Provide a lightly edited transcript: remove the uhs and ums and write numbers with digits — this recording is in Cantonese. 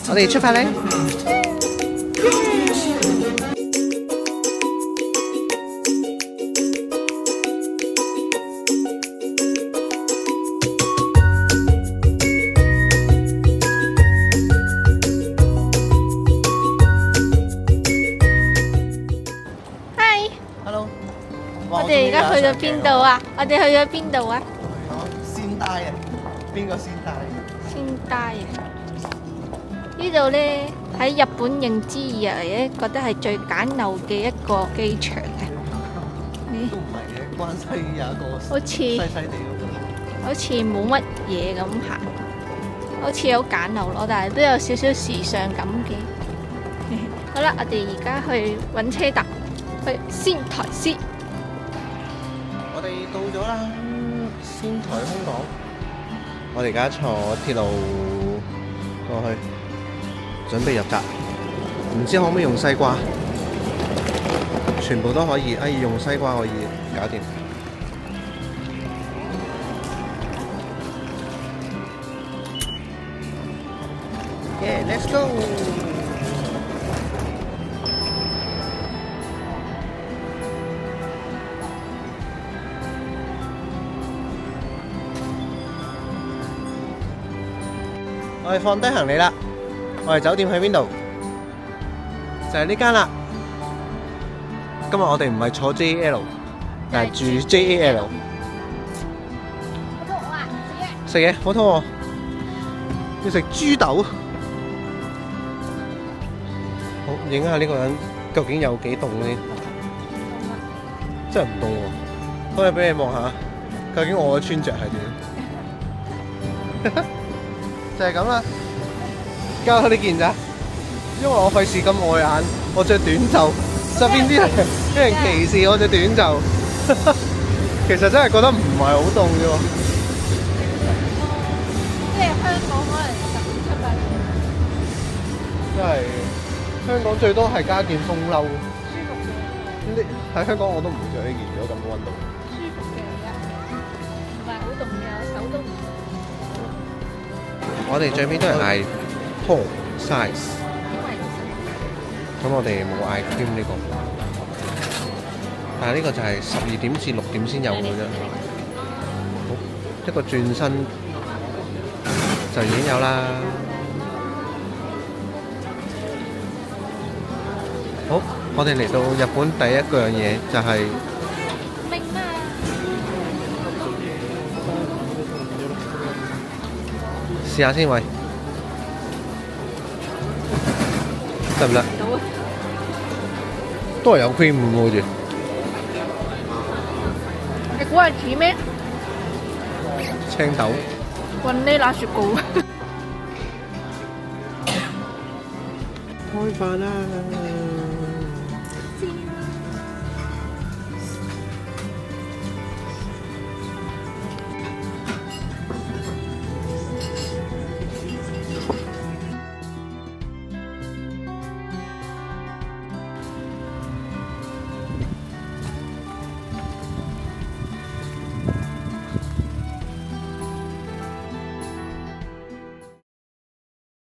我哋出發咧。Hello， 我哋而家去咗邊度啊？我哋去咗邊度啊？仙呆啊！邊個仙呆？仙呆啊！呢度咧喺日本認知以嚟咧，覺得係最簡陋嘅一個機場啊！都唔係嘅，關西有一個好似細細地嗰個。好似冇乜嘢咁行，好似好簡陋咯，但係都有少少時尚感嘅。好啦，我哋而家去揾車搭去仙台市。我哋到咗啦，仙台空港。我哋而家坐鐵路過去，準備入閘。唔知可唔可以用西瓜？全部都可以，用西瓜可以搞掂。Let's go！我哋放低行李啦。我哋酒店喺邊度？就係呢間啦。今日我哋唔係坐 JL， 但係住 JAL。好肚餓啊！食嘢，好肚餓。要食豬豆。好，影下呢個人究竟有幾凍先。真係唔凍喎。可以俾你望下，究竟我嘅穿着係點？就係咁啦，交咗呢件咋，因為我費事咁礙眼，我着短袖，側邊啲人歧視我着短袖，其實真係覺得唔係好凍嘅喎。即係香港可能17、18度，真係香港最多係加件風褸。舒服嘅。喺香港我都唔會着呢件，如果咁嘅溫度。舒服嘅而家，唔係好凍嘅，我手都唔凍。我哋最尾都係嗌 tall size， 咁我哋冇嗌 cream 呢個，但係呢個就係12點至6點先有嘅啫。好，一個轉身就已經有啦。好，我哋嚟到日本第一樣嘢就係明啊！試下先喂，得唔得？到啊！都係有 cream 嘅好似。你估係似咩？青豆。雲呢拿雪糕。開飯啦！